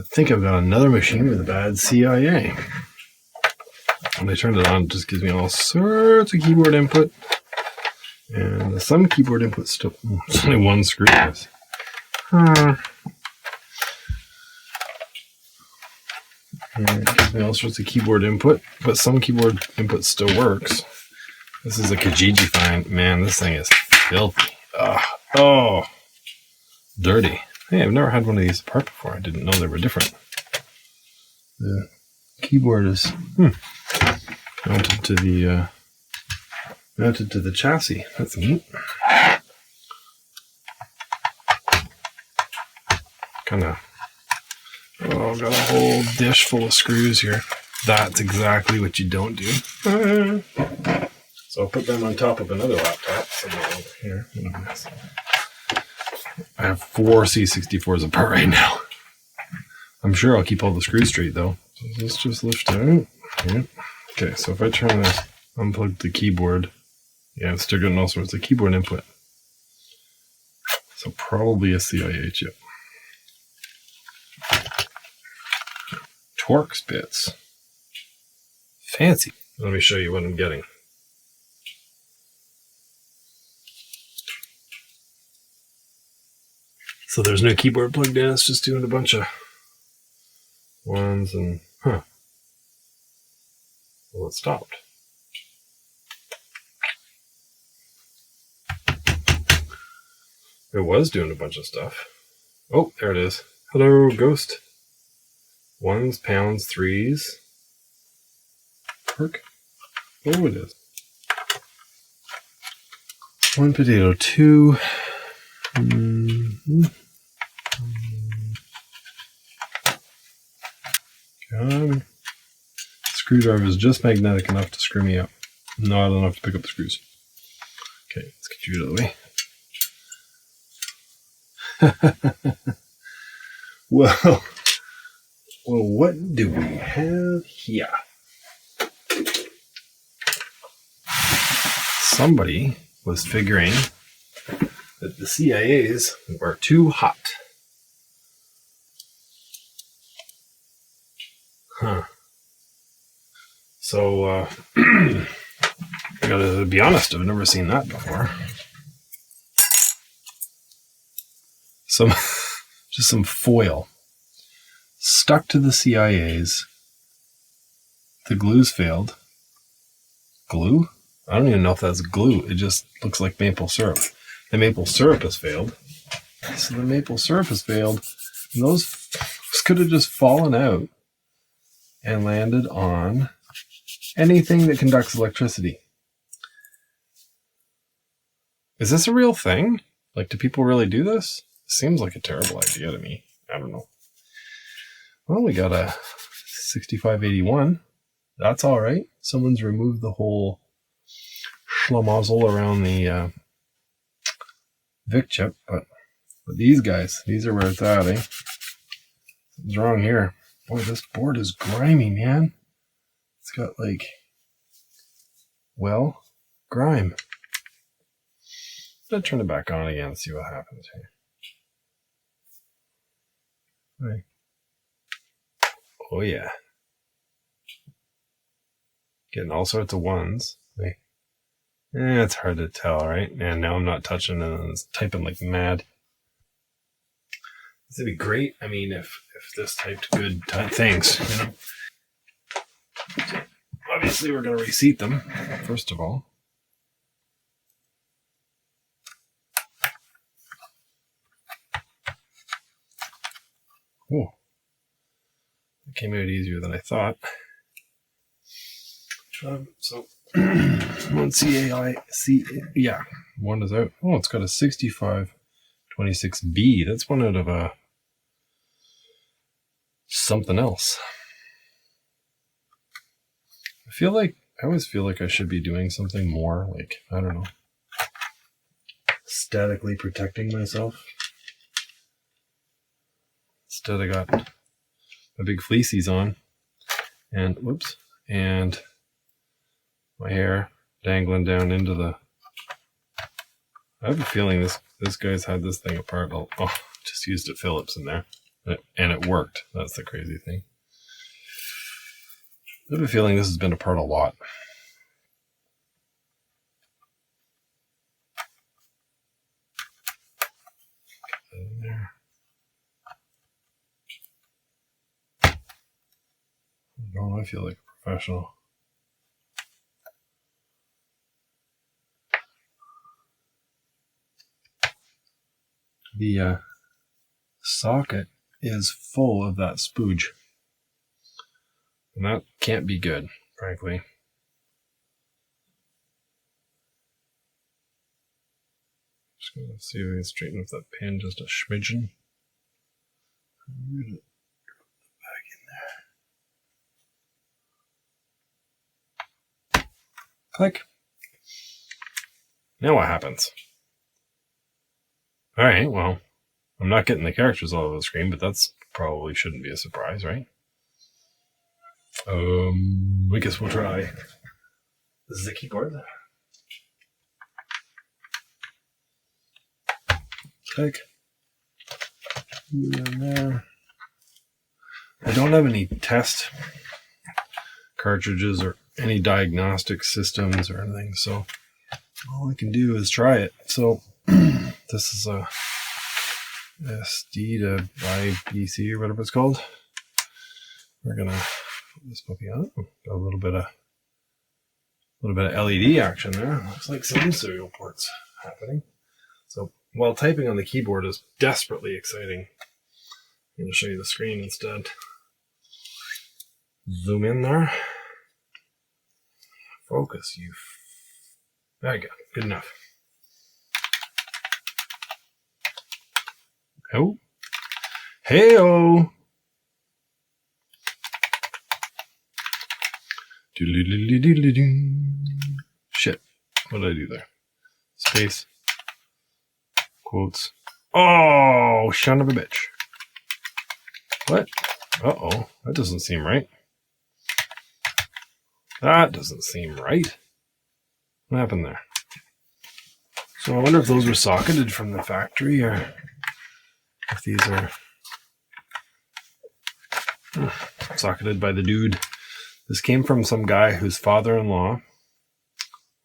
I think I've got another machine with a bad CIA. When I turn it on, it just gives me all sorts of keyboard input. And some keyboard input still... It's only one screw. And it gives me all sorts of keyboard input, but some keyboard input still works. This is a Kijiji find. Man, this thing is filthy. Oh, dirty. Hey, I've never had one of these apart before. I didn't know they were different. The keyboard is mounted to the chassis. That's neat. Got a whole dish full of screws here. That's exactly what you don't do. So I'll put them on top of another laptop somewhere over here. I have 4 C64s apart right now. I'm sure I'll keep all the screws straight though. So let's just lift out. Yeah. Okay, so if I turn this, unplug the keyboard, yeah, it's still getting all sorts of keyboard input. So probably a CIA chip. Torx bits. Fancy. Let me show you what I'm getting. So there's no keyboard plugged in, it's just doing a bunch of ones and, well, it stopped. It was doing a bunch of stuff. Oh, there it is. Hello, ghost. 1s, pounds, 3s. Perk. Oh, it is. 1 potato, 2. Screwdriver is just magnetic enough to screw me up. Not enough to pick up the screws. Okay, let's get you out of the way. Well, what do we have here? Somebody was figuring that the CIAs were too hot. So, I gotta be honest, I've never seen that before. Just some foil stuck to the CIAs. The glue's failed. Glue? I don't even know if that's glue. It just looks like maple syrup. The maple syrup has failed. So the maple syrup has failed. And those could have just fallen out and landed on anything that conducts electricity. Is this a real thing? Like, do people really do this? It seems like a terrible idea to me. I don't know. Well, we got a 6581. That's all right. Someone's removed the whole schlamazel around the Vic chip, but these guys, these are where it's at, eh? What's wrong here? Boy, this board is grimy, man. It's got like, well, grime. Let's turn it back on again and see what happens here. Right. Oh yeah. Getting all sorts of ones. Right. It's hard to tell, right? And now I'm not touching it and it's typing like mad. This would be great. I mean, if this typed good things, you know. Obviously, we're going to reseat them, first of all. Oh, it came out easier than I thought. So, one yeah, one is out. Oh, it's got a 6526B. That's one out of a something else. I always feel like I should be doing something more, like, I don't know, statically protecting myself. Instead, I got my big fleecies on, and whoops, and my hair dangling down into the. I have a feeling this guy's had this thing apart. Oh, just used a Phillips in there. And it worked. That's the crazy thing. I have a feeling this has been apart a lot. Get that in there. Oh, I feel like a professional. The socket is full of that spooge. And that can't be good, frankly. Just going to see if I can straighten up that pin just a smidgen. Put it back in there. Click. Now what happens? Alright, well, I'm not getting the characters all over the screen, but that's probably shouldn't be a surprise, right? I guess we'll try. This is the keyboard. Click. There. I don't have any test cartridges or any diagnostic systems or anything, so all I can do is try it. So this is a SD to IBC or whatever it's called. We're gonna put this puppy on. Got a little bit of LED action there. Looks like some serial ports happening. So while typing on the keyboard is desperately exciting, I'm going to show you the screen instead. Zoom in there. Focus, you. There you go. Good enough. Oh. Hey-oh. Shit. What did I do there? Space. Quotes. Oh, son of a bitch. What? Uh-oh. That doesn't seem right. That doesn't seem right. What happened there? So I wonder if those were socketed from the factory or if these are socketed by the dude. This came from some guy whose father-in-law.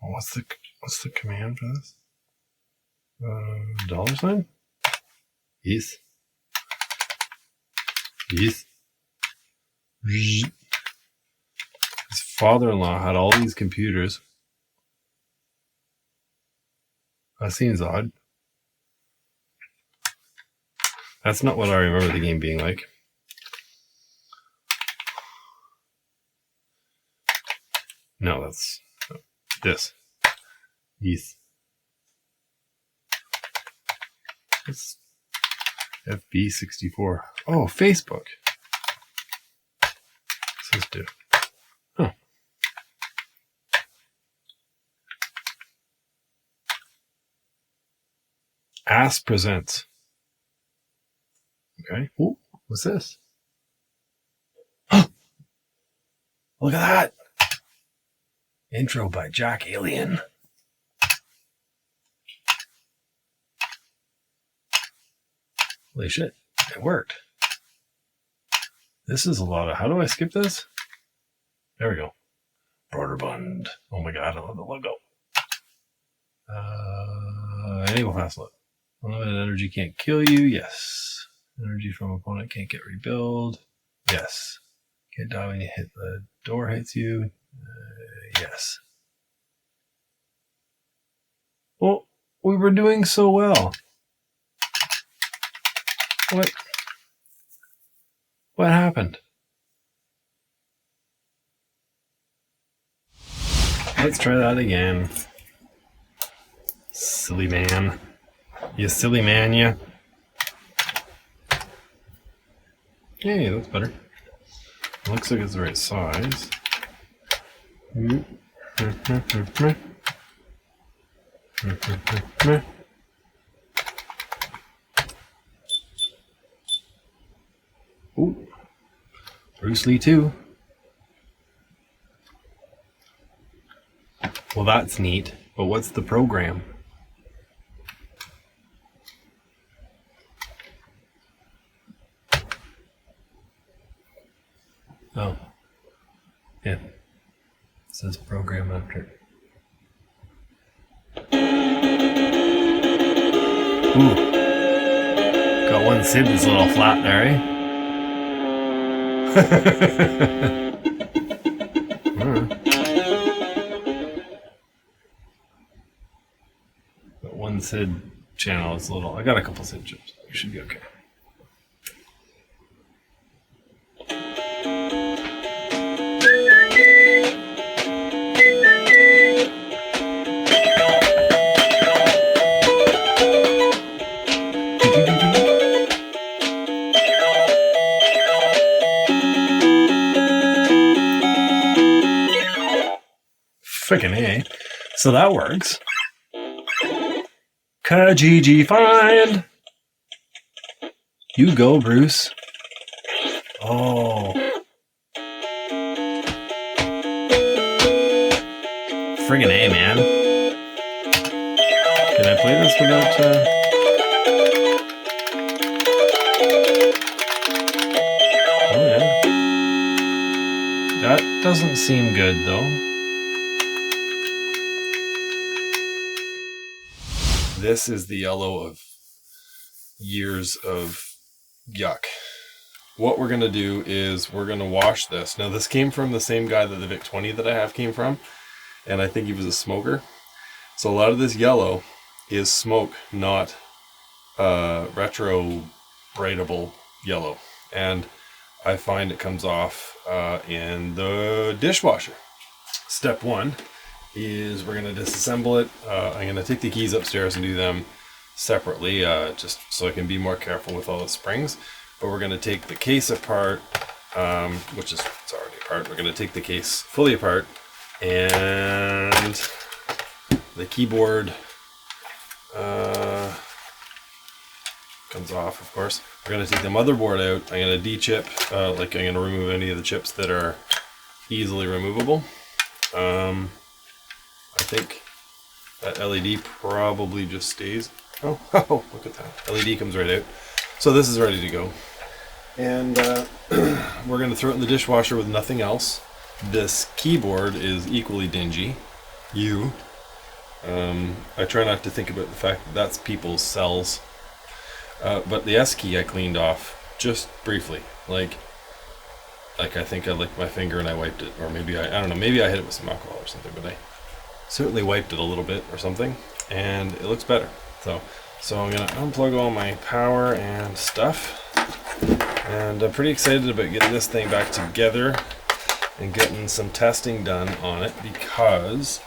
Oh, what's the command for this? $? Yes. Yes. His father-in-law had all these computers. That seems odd. That's not what I remember the game being like. No, that's this. Yes. It's FB64. Oh, Facebook. What's this do? Oh. Ass presents. Okay. Ooh, what's this? Look at that. Intro by Jack Alien. Holy shit, it worked. This is a lot of... How do I skip this? There we go. Broderbund. Oh my god, I love the logo. Enable fast load. Unlimited energy can't kill you. Yes. Energy from opponent can't get rebuild. Yes. Can't die when you hit the door hits you. Yes. Well, we were doing so well. What happened? Let's try that again. Silly man. You silly man, you. Hey, that's better. Looks like it's the right size. Ooh. Bruce Lee too. Well, that's neat, but what's the program? Oh. Yeah. It says program after. Ooh. Got one SID that's a little flat there, eh? Got one SID channel is a little. I got a couple SID chips. You should be okay. Freaking A. So that works. Kijiji find. You go, Bruce. Oh. Friggin' A, man. Can I play this without... Oh, yeah. That doesn't seem good, though. This is the yellow of years of yuck. What we're going to do is we're going to wash this. Now, this came from the same guy that the Vic 20 that I have came from, and I think he was a smoker. So a lot of this yellow is smoke, not retro-brightable yellow. And I find it comes off in the dishwasher. Step one is we're going to disassemble it. I'm going to take the keys upstairs and do them separately, just so I can be more careful with all the springs. But we're going to take the case apart, which is it's already apart. We're going to take the case fully apart, and the keyboard comes off, of course. We're going to take the motherboard out. I'm going to de-chip, like I'm going to remove any of the chips that are easily removable. I think that LED probably just stays. Oh, look at that. LED comes right out. So this is ready to go. And we're going to throw it in the dishwasher with nothing else. This keyboard is equally dingy. I try not to think about the fact that that's people's cells. But the S key I cleaned off just briefly. Like I think I licked my finger and I wiped it. Or maybe I don't know, maybe I hit it with some alcohol or something, but I certainly wiped it a little bit or something, and it looks better. So I'm gonna unplug all my power and stuff, and I'm pretty excited about getting this thing back together and getting some testing done on it, because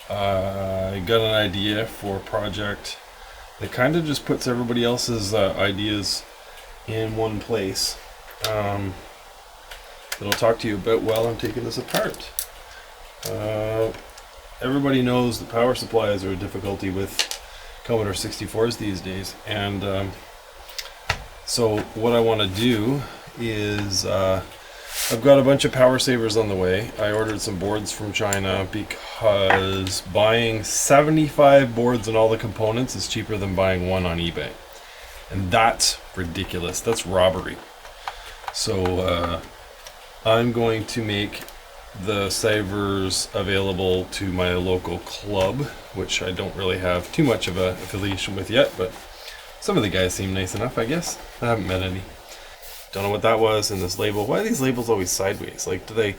I got an idea for a project that kind of just puts everybody else's ideas in one place, that I'll talk to you about while I'm taking this apart. Everybody knows the power supplies are a difficulty with Commodore 64s these days, and so what I want to do is I've got a bunch of power savers on the way. I ordered some boards from China because buying 75 boards and all the components is cheaper than buying one on eBay, and that's ridiculous. That's robbery. So I'm going to make the savers available to my local club, which I don't really have too much of a affiliation with yet, but some of the guys seem nice enough, I guess. I haven't met any. Don't know what that was in this label. Why are these labels always sideways? Like, do they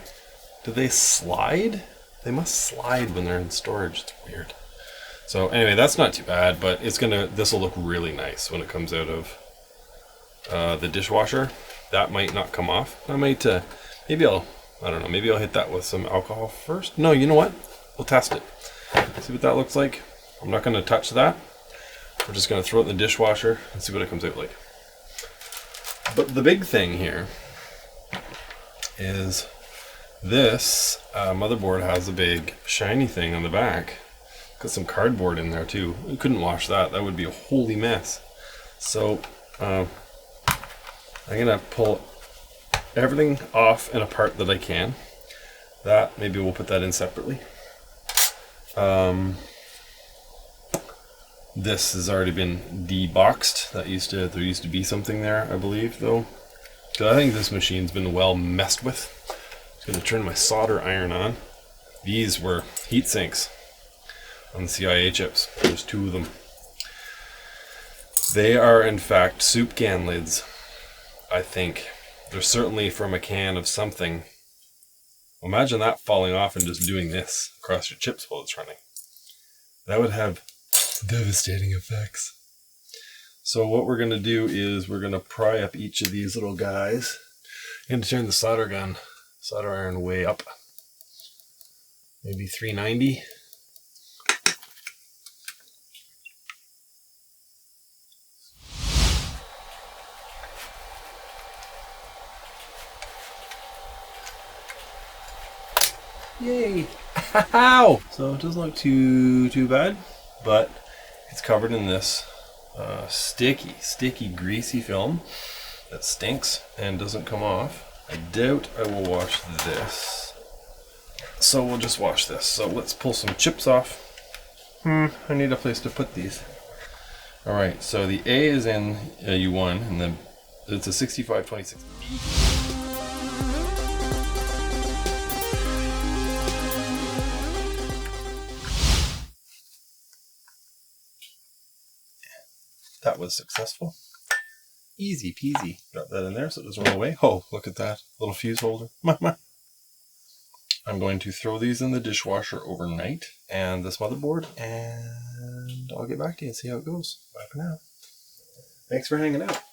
slide? They must slide when they're in storage. It's weird. So anyway, that's not too bad, but this will look really nice when it comes out of the dishwasher. That might not come off. I don't know, maybe I'll hit that with some alcohol first. No, you know what? We'll test it. See what that looks like. I'm not going to touch that. We're just going to throw it in the dishwasher and see what it comes out like. But the big thing here is this motherboard has a big shiny thing on the back. Got some cardboard in there too. You couldn't wash that. That would be a holy mess. So I'm going to pull everything off and apart that I can. That, maybe we'll put that in separately. This has already been deboxed. There used to be something there, I believe, though. So I think this machine's been well messed with. Just going to turn my solder iron on. These were heat sinks on the CIA chips. There's 2 of them. They are in fact soup can lids, I think. They're certainly from a can of something. Imagine that falling off and just doing this across your chips while it's running. That would have devastating effects. So what we're going to do is we're going to pry up each of these little guys. I'm going to turn the solder iron way up. Maybe 390. Yay! Ow! So it doesn't look too bad, but it's covered in this sticky, greasy film that stinks and doesn't come off. I doubt I will wash this, so we'll just wash this. So let's pull some chips off. I need a place to put these. All right, so the A is in U1, and then it's a 6526B. That was successful. Easy peasy. Drop that in there so it doesn't run away. Oh, look at that little fuse holder. I'm going to throw these in the dishwasher overnight and this motherboard, and I'll get back to you and see how it goes. Bye for now. Thanks for hanging out.